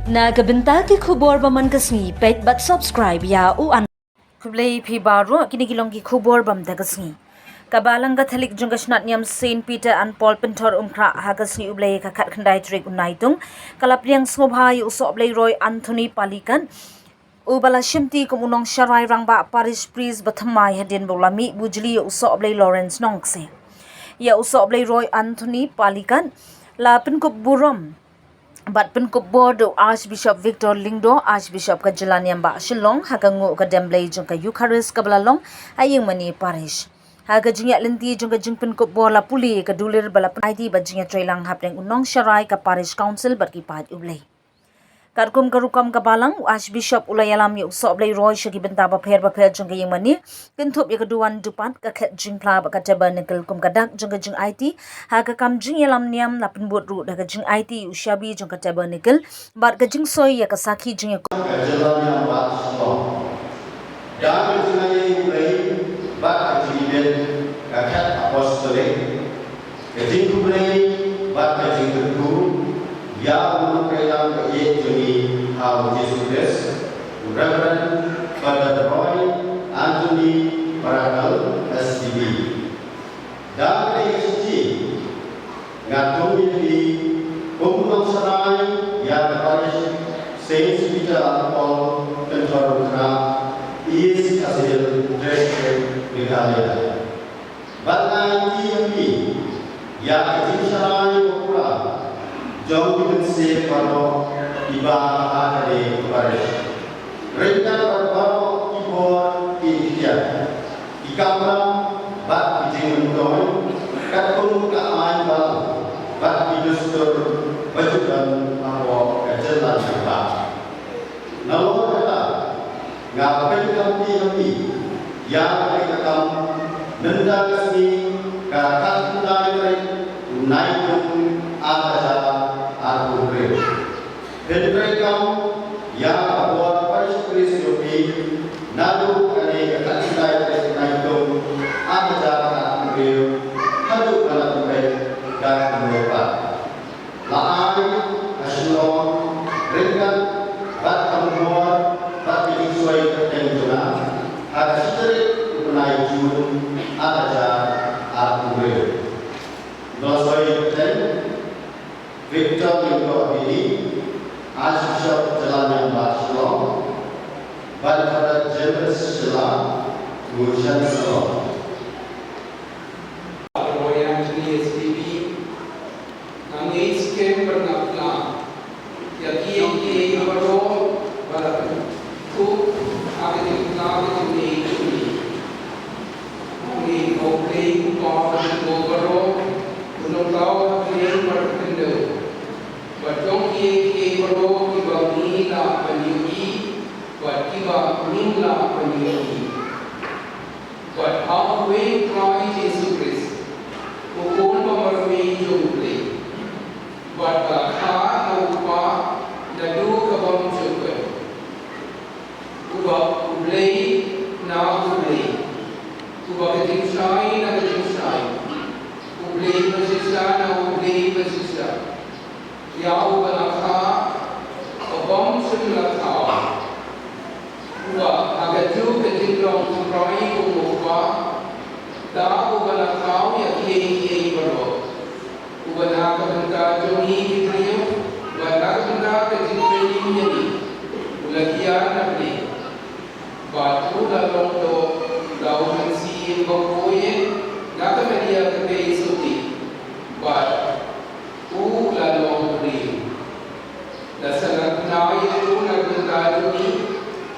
Nagabenta ki khubor baman kasni pet but subscribe ya u an kublay phi baro kinigilong ki khubor bam dagasni kabalang gathalik jungasnat nyam Saint Peter and Paul Pentor umkra hagasni ublay ka khat khandai trik unaitung kalapriang smobhai usoblay Roy Anthony Palikan ubala shimti kumunong sharai rangba parish priest bathamai hadin bolami bujli usoblay Lawrence Nongse ya usoblay Roy Anthony Palikan lapin ko buram Bat Board Archbishop Victor Lingdo, Archbishop ka Jalanyamba Shillong, Hagangu ka Demblay jung ka Eucharist ka Balalong, ayeng mani parish. Haga jingya linti jung ka jingpin bola puli ka dulir balap ID ba jingya trailang hapeng unong sharai ka parish council bat kipad ublay. Karkum karukam kabalang Archbishop ulayalam yu soblay Roy shagi benta ba pher jung ka yeng mani kintup ya kaduan dupat ka khet jingpla ba ka tabernacle kum kadak jung ka jing IT haga kam jing yalam niam na pinbut ru da ka jing IT ushabi jung ka tabernacle bat ka jing soy ya ka sakhi jing ya Jalan bat semua. Dan jenayah ini bat kejadian kakak apostolik. Kejing kubrai bat kejing kedua. Ya menukaikan keik juni Hal Yesus Kristus. Reverend Father Roy Anthony Parakal SDB. Dan KSG ngatung ini pembunuh serai yang parish Saint Peter and Paul Pentor East Asil District Meghalaya. Bangai ini yang kecil serai pula jauh dibenci pada iba hari parish. Rencana baru keyboard India. Ikamra bat bijing mentoy katun kaaman bal bat bidustur bajukan awak kajelan kita. Nalar kata ngapain kami yang mereka nenda kasih kata dari naik atas aku beri. Dan mereka yang buat parish priest yogi nalu kali kata dari naik atas aku beri. Hadu kalau beri dan mereka. Laai asyong ringan bat kamuar bat disesuai ketentuan ada sedikit naik jun atas aku beri. Dosa Victor Lingdo ini Archbishop Jalanyamba Shillong, Father James Shillong, Gushan Shillong. Roy Anthony SDB, ang ACK pernapla, yaki baro balapan, tu akin ang ACK, ang ACK baro, unong tao ang martindo. Batong ACK baro kiba nila panyuhi, bat kiba nila panyuhi. But halfway Christ Jesus Christ, ukun pamarami jumple. But ka na upa na du kabam jumpe. Uba ublay na ublay. Uba katingsay na katingsay. Ublay pasisa na ublay pasisa. Yao balaka kabam sunlakaw. Uba agadu katinglong kumray kumupa. Da ubalakaw yaki baro. Uba nakabenta joni kitriyo. Uba nakabenta katinglong nyani. Ulagyan na bli. Batu lalong do daw hansi bakoye. Nakabaliya kape isuti. But lalong bli. Dasalat na ito nagbenta joni.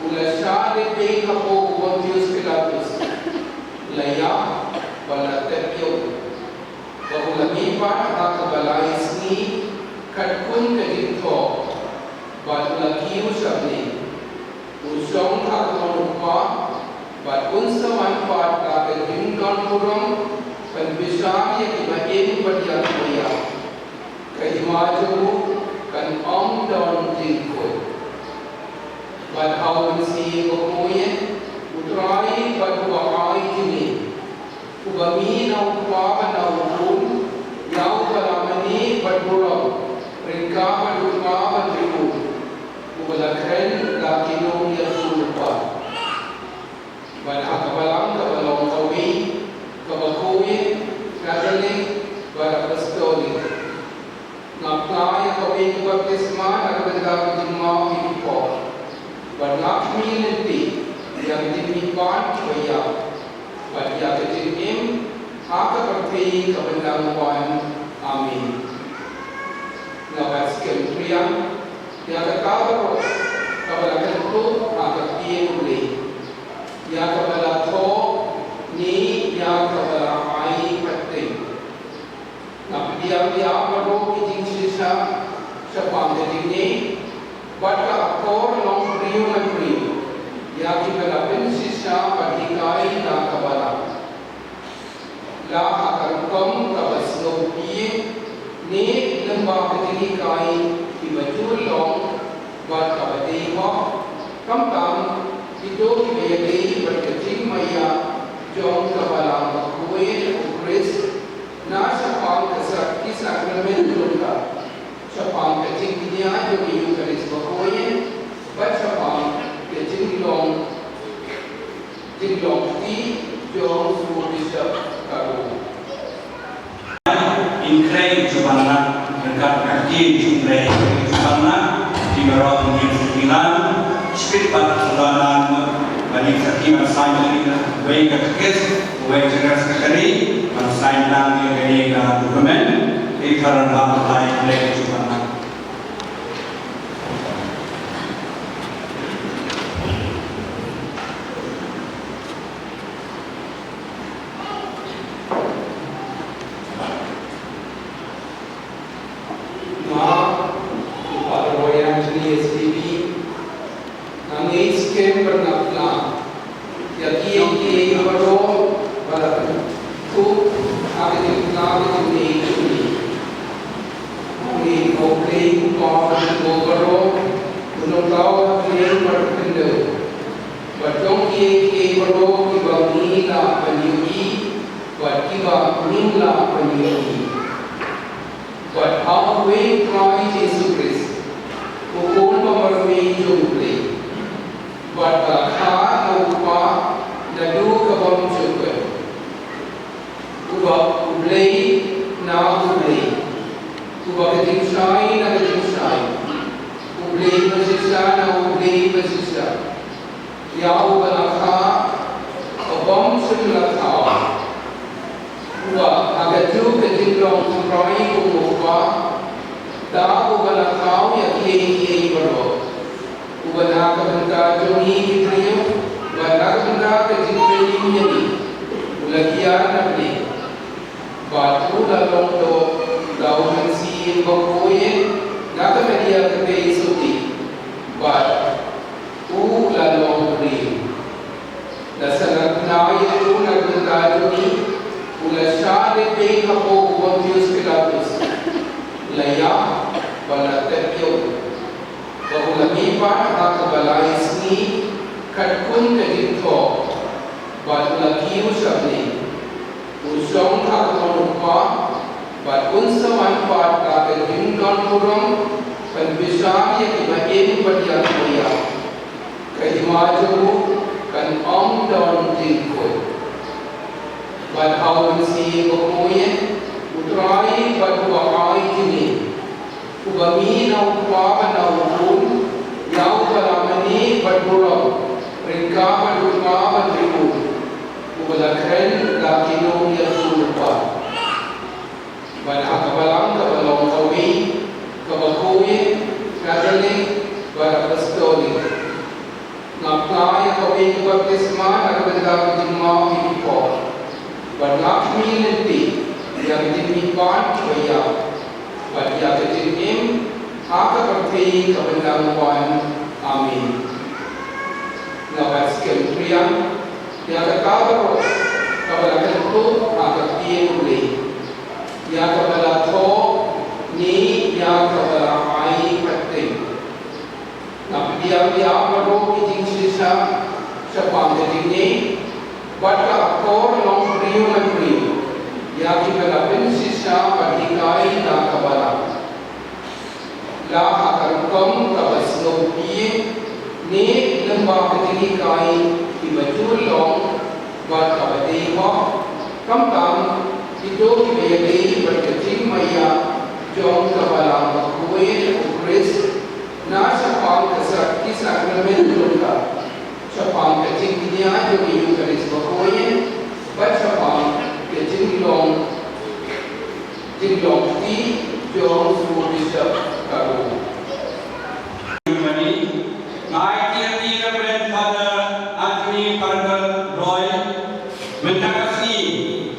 Ula siya nipay kapo Pontius Pilatus. Laya, balatepyo. Bahulamipa nakabalais ni katkun kadito. Batulakiyo siya ni. Usyong kakamanupa. Batunsa manfaat kakading nonmurong. Panbisya yang imain badiang maya. Kajimaju kan om daun tingkul. But how we see Gomoye, Utrai, but Wakai Jimmy, Ubami now Papa now Yau Palamani, but Burrow, Rinka, but Ruka, but Rimu, baptisma nagdagdag jumma ipo. Badlakmi nanti yang dimipan kaya. Badia ketim aka perti kebendamuan. Amin. Nabat sekalian yang kekabaro kabalakan tu aka piye yang kabala to ni yang kabala ai pati. Nah, dia baru kijing sisa sepam ini, baca akor long priu menteri, yang kita sisa badikai dan kabala. Lah akan kom kabas lopi ni lembah kecil kai dibajul long buat kabadai kok kam itu dibeli berkecil maya jom kabala makruin ukris. Na sapang kesak sakramen juga, sapang kecing dia juga yukaris bahoye, bat sapang kecing jinglong ti jom suruh bisa karu. Inkrei jubana dekat kaki inkrei jubana di bawah pimpinan spirit pelayanan bagi sakiman sains baik kerjas baik jenis sekali sains dan dari dokumen ikaran lain lagi jubana. But halfway Christ Jesus Christ, ukul pamarmi jumple, but bakha naupa nadu kabam jumpe, uba ublei na ublei, uba ketingsai na ketingsai, ublei basisa na ublei basisa, yau balakha kabam sunlatha. Uba agaju ketinglong sampai kumukwa, dah ubah kau ya kiai baru, ubah nak benda joni kitriyo, ubah nak benda ketinglong ini, ulakian nabi, batu dalam to daun hansi bakoye, nak media kepai suti, bat, lalu beri, dasar naik tu nak benda joni. Ula syade pe kapo ubamtius pilatus laya bala teryo bahula mipa hak balais ni katkun kedito badula kiu sabni usong hak manupa badun sawan pat ka keding non kurang penbisar yang ibaim badiak moya kehimaju kan om don tingkoi But how we see Bokoye, Utrai, but Wakai Jini, Ubami now Papa now Wood, Yau Paramani, but Burrow, Rinka, but Rupa, but Rimu, Ubadakren, Lakino, Yasurpa. But Akabalang, Kabalong Kawi, Kabakoye, Catholic, but Apostolic. Naply, Kawi, Baptisma, Akabada, Jimma, Ipo. Badlakmi nanti yang dimipan kaya, badia ketim aka perti kebendamuan. Amin. Nabat sekalian yang kekabaro kabalakan tu aka piye yang kabala to ni yang kabala ai pati. Nabi dia baru kijing sisa sepam ini. Baca akor long priu menteri, yang kita sisa badikai dan kabala. Lah akan kom kabas lopi ni lembah kecil kai dibajul long buat kabadai kok kam itu dibeli berkecil maya jom kabala makruin Eucharist, na Chapang Kasar ki Sacramento ka, Chapang ka Jingkinya yung Eucharist bakoye, ba Chapang ka Jinglong Ti yung Su Bishop Karo. My dear grandfather Anthony Parker Roy, Mentakasi,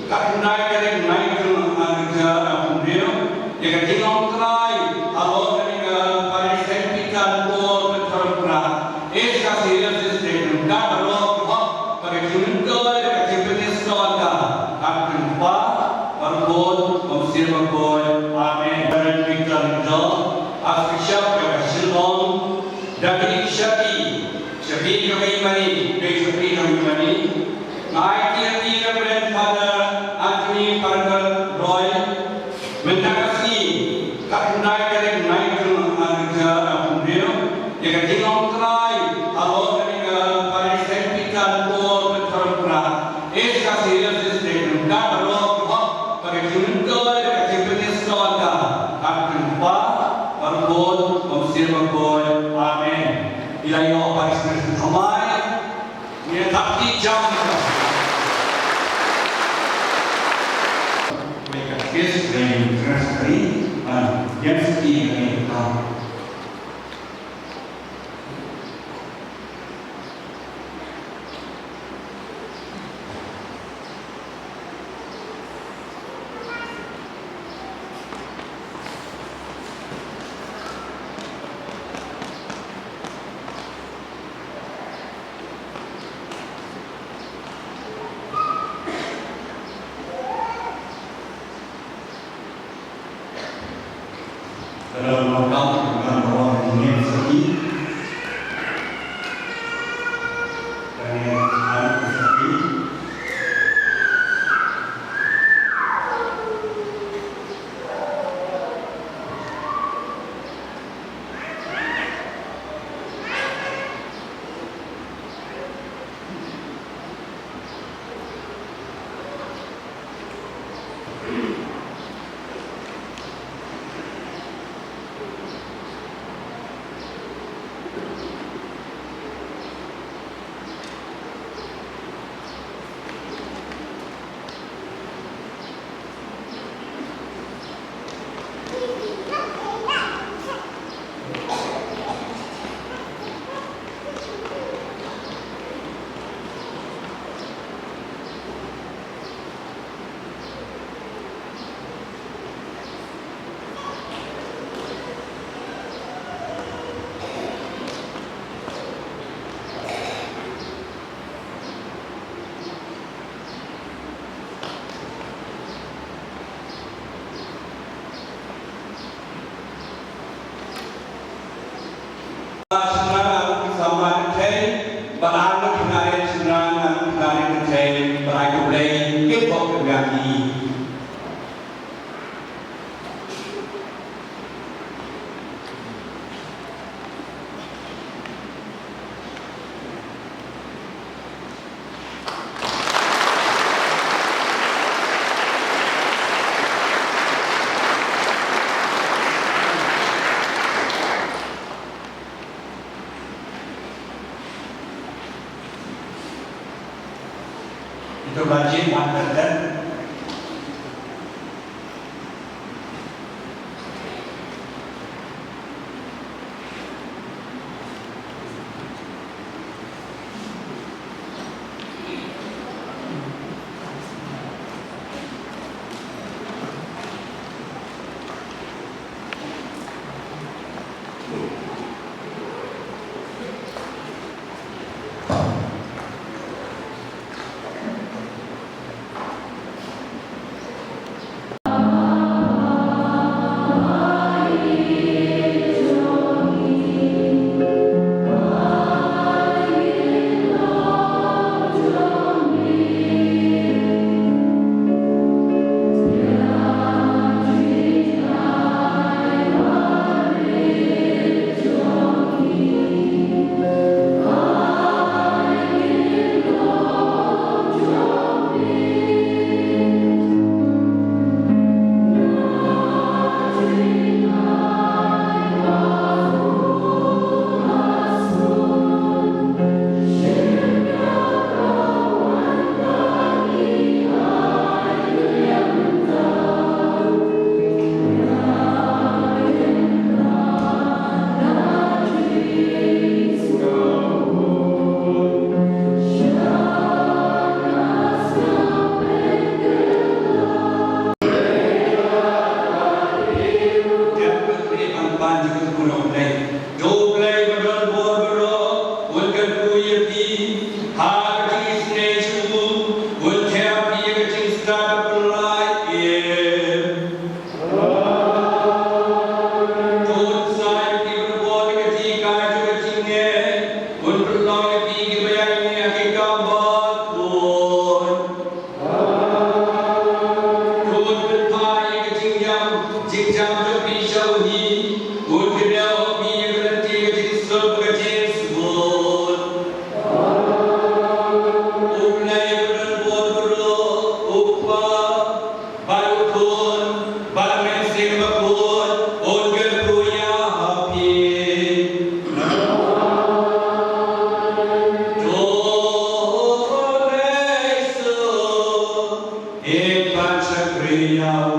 Kapunai Kerek Naikun Anja Apundio, Jika Jingong Trai, Abo Kereka Paris Saint Peter Paul Petrobra, Eska Serious District, Gataro, Pakai Junto, Jika Japanese Sonda, Captain Pa, Parkod, Omsir Boy, Amen, Baron Victor John, Archbishop Jaka Silong, Dapat Syaki kami mani, dari Syaki kami mani. My dear grandfather Anthony Parker Roy, Mentakasi, Kapunai Kerek Naikun Anja Apundio, Jika Jingong Trai, Abo Kereka Paris Saint Peter Paul Petrobra, Eska Serious District, Gataro, Pakai Junto, Jika Japanese Sonda, Captain Pa, Parkod, Omsir Boy, Amen. Ilayo Paris Saint Kamai, Nia Takti Jam. Mereka kes dari transkri, yang seperti ini. Dalam lokal dengan bawah dunia seperti dan yang seperti itu rajin dan Kriya